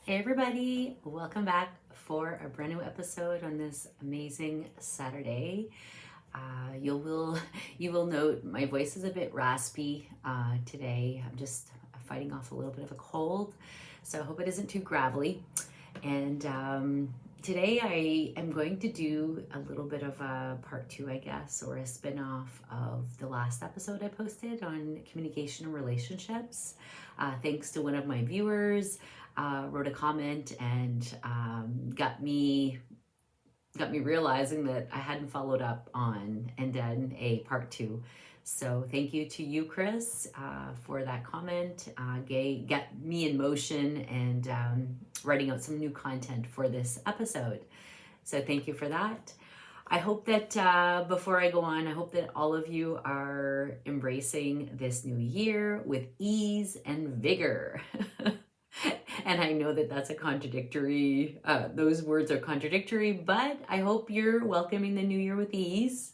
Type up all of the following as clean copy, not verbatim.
Hey everybody, welcome back for a brand new episode on this amazing Saturday. You will you will note my voice is a bit raspy today. I'm just fighting off a little bit of a cold, so I hope it isn't too gravelly. And today I am going to do a little bit of a part two, I guess, or a spin-off of the last episode I posted on communication and relationships. Thanks to one of my viewers, wrote a comment and got me realizing that I hadn't followed up on and done a part two. So thank you to you, Chris, for that comment. Got me in motion and writing out some new content for this episode. So thank you for that. I hope that before I go on, I hope that all of you are embracing this new year with ease and vigor. And I know that that's a contradictory, those words are contradictory, but I hope you're welcoming the new year with ease.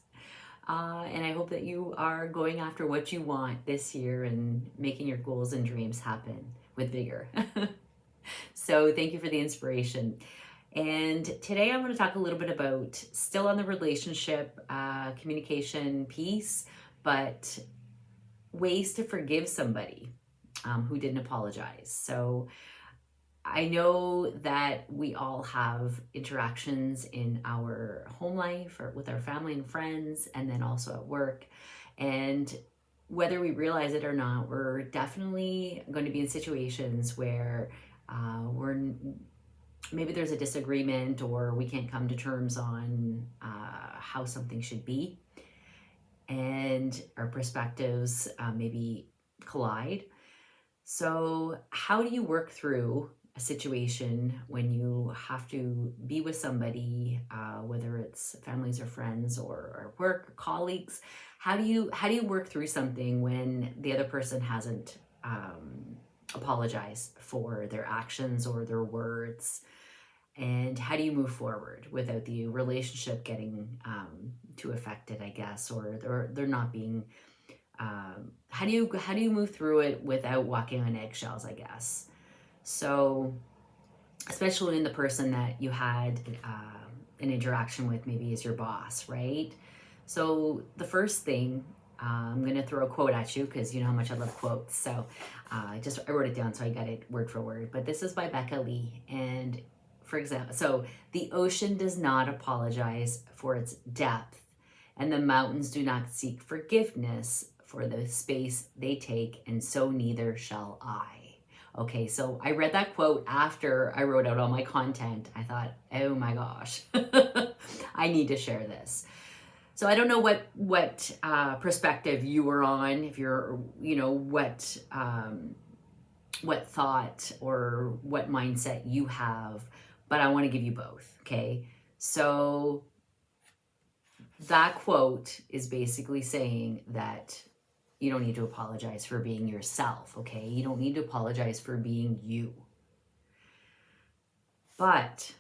And I hope that you are going after what you want this year and making your goals and dreams happen with vigor. So thank you for the inspiration. And today I'm going to talk a little bit about still on the relationship, communication piece, but ways to forgive somebody who didn't apologize. So I know that we all have interactions in our home life or with our family and friends, and then also at work. And whether we realize it or not, we're definitely going to be in situations where maybe there's a disagreement or we can't come to terms on how something should be, and our perspectives maybe collide. So, how do you work through a situation when you have to be with somebody, whether it's families or friends or work or colleagues? How do you work through something when the other person hasn't apologized for their actions or their words? And how do you move forward without the relationship getting too affected, I guess, or they're not being how do you move through it without walking on eggshells, I guess? So, especially in the person that you had an interaction with, maybe as your boss, right? So the first thing, I'm going to throw a quote at you because you know how much I love quotes. So I wrote it down so I got it word for word. But this is by Becca Lee. And for example, so the ocean does not apologize for its depth, and the mountains do not seek forgiveness for the space they take, and so neither shall I. Okay, so I read that quote after I wrote out all my content. I thought, oh my gosh, I need to share this. So I don't know what perspective you were on, if you're, what thought or what mindset you have, but I want to give you both. Okay, so that quote is basically saying that you don't need to apologize for being yourself, okay? You don't need to apologize for being you. But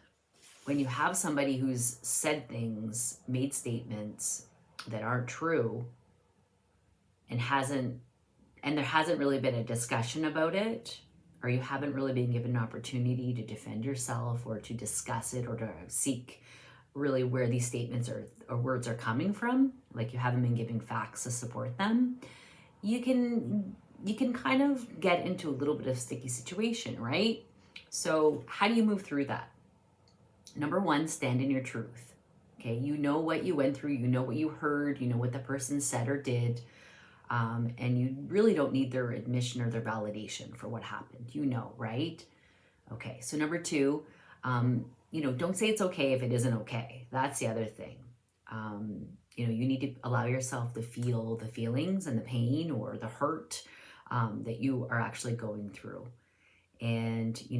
when you have somebody who's said things, made statements that aren't true, and there hasn't really been a discussion about it, or you haven't really been given an opportunity to defend yourself or to discuss it or to seek really where these statements or words are coming from, like you haven't been giving facts to support them, you can kind of get into a little bit of sticky situation, right? So how do you move through that? Number one, stand in your truth. Okay, you know what you went through, you know what you heard, you know what the person said or did, and you really don't need their admission or their validation for what happened. You know, right? Okay, so number two, don't say it's okay if it isn't okay. That's the other thing. You need to allow yourself to feel the feelings and the pain or the hurt that you are actually going through. And they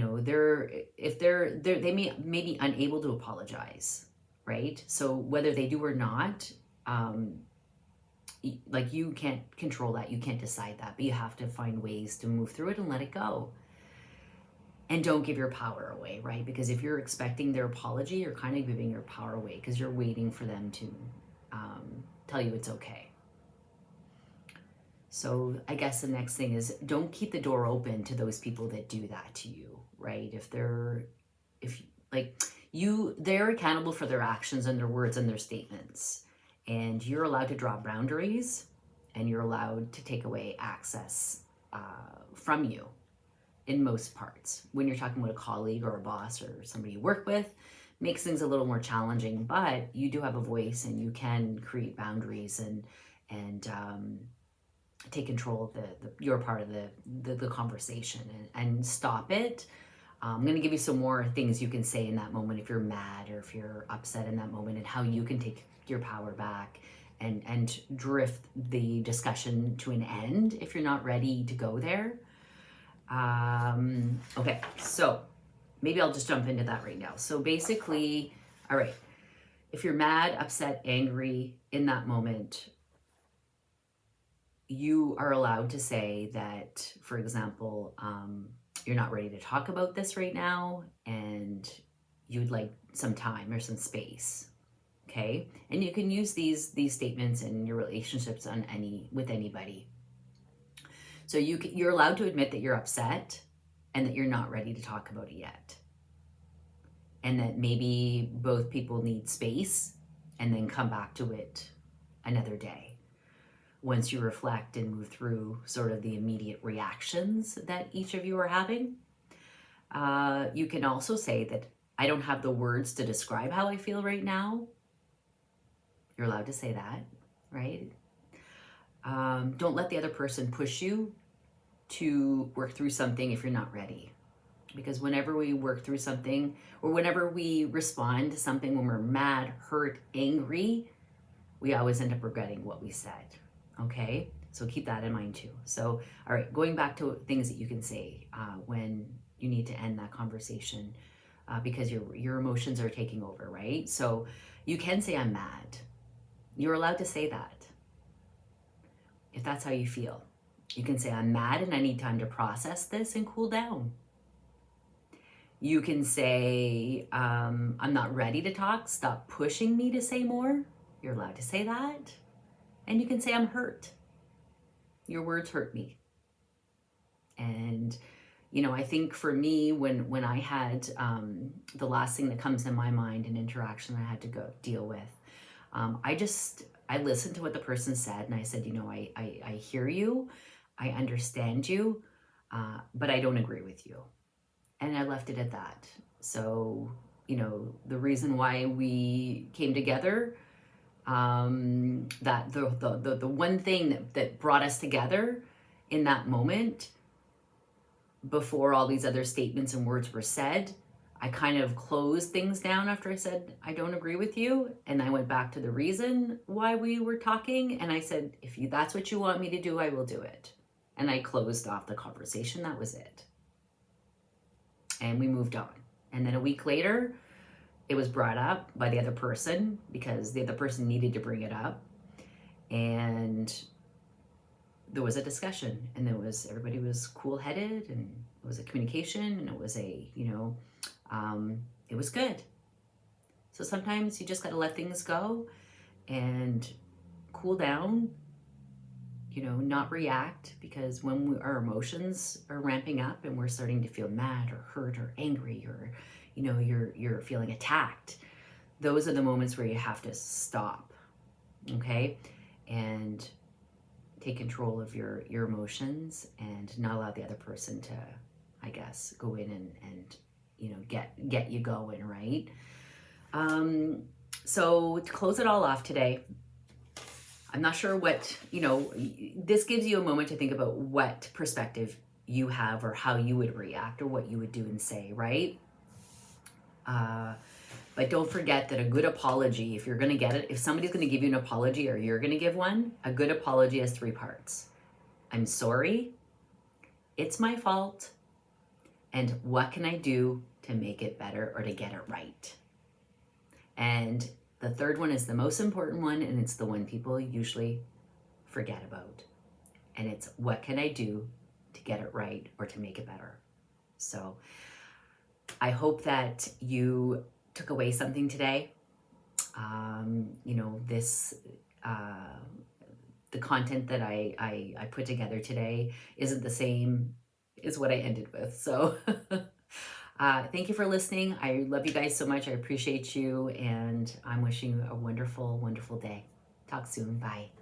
may be unable to apologize, right? So whether they do or not, like you can't control that, you can't decide that, but you have to find ways to move through it and let it go. And don't give your power away, right? Because if you're expecting their apology, you're kind of giving your power away because you're waiting for them to tell you it's okay. So I guess the next thing is, don't keep the door open to those people that do that to you, right? If like they're accountable for their actions and their words and their statements. And you're allowed to draw boundaries, and you're allowed to take away access from you in most parts. When you're talking about a colleague or a boss or somebody you work with, makes things a little more challenging, but you do have a voice and you can create boundaries and take control of your part of the conversation and stop it. I'm going to give you some more things you can say in that moment if you're mad or if you're upset in that moment, and how you can take your power back and drift the discussion to an end if you're not ready to go there. Okay, so maybe I'll just jump into that right now. So basically, all right, if you're mad, upset, angry in that moment, you are allowed to say that, for example, you're not ready to talk about this right now and you'd like some time or some space. Okay, and you can use these statements in your relationships with anybody. So you're allowed to admit that you're upset and that you're not ready to talk about it yet, and that maybe both people need space and then come back to it another day once you reflect and move through sort of the immediate reactions that each of you are having. You can also say that I don't have the words to describe how I feel right now. You're allowed to say that, right? Don't let the other person push you to work through something if you're not ready. Because whenever we work through something, or whenever we respond to something when we're mad, hurt, angry, we always end up regretting what we said. Okay? So keep that in mind too. So, all right, going back to things that you can say when you need to end that conversation because your emotions are taking over, right? So you can say, I'm mad. You're allowed to say that if that's how you feel. You can say, I'm mad and I need time to process this and cool down. You can say, I'm not ready to talk. Stop pushing me to say more. You're allowed to say that. And you can say, I'm hurt. Your words hurt me. And, I think for me, when I had the last thing that comes in my mind, an interaction I had to go deal with, I listened to what the person said, and I said, I hear you. I understand you, but I don't agree with you. And I left it at that. So, the reason why we came together, that the one thing that brought us together in that moment, before all these other statements and words were said, I kind of closed things down after I said, I don't agree with you. And I went back to the reason why we were talking. And I said, if that's what you want me to do, I will do it. And I closed off the conversation. That was it. And we moved on. And then a week later, it was brought up by the other person because the other person needed to bring it up. And there was a discussion, and everybody was cool-headed, and it was a communication, and it was it was good. So sometimes you just got to let things go and cool down, not react, because when our emotions are ramping up and we're starting to feel mad or hurt or angry, or you're feeling attacked, those are the moments where you have to stop, okay, and take control of your emotions and not allow the other person to, I guess, go in and get you going, right? So to close it all off today, I'm not sure what, this gives you a moment to think about what perspective you have or how you would react or what you would do and say, right? But don't forget that a good apology, if you're going to get it, if somebody's going to give you an apology or you're going to give one, a good apology has 3 parts. I'm sorry, it's my fault, and what can I do to make it better or to get it right? And the third one is the most important one, and it's the one people usually forget about. And it's, what can I do to get it right or to make it better? So I hope that you took away something today. This the content that I put together today isn't the same as what I ended with. So thank you for listening. I love you guys so much. I appreciate you, and I'm wishing you a wonderful, wonderful day. Talk soon. Bye.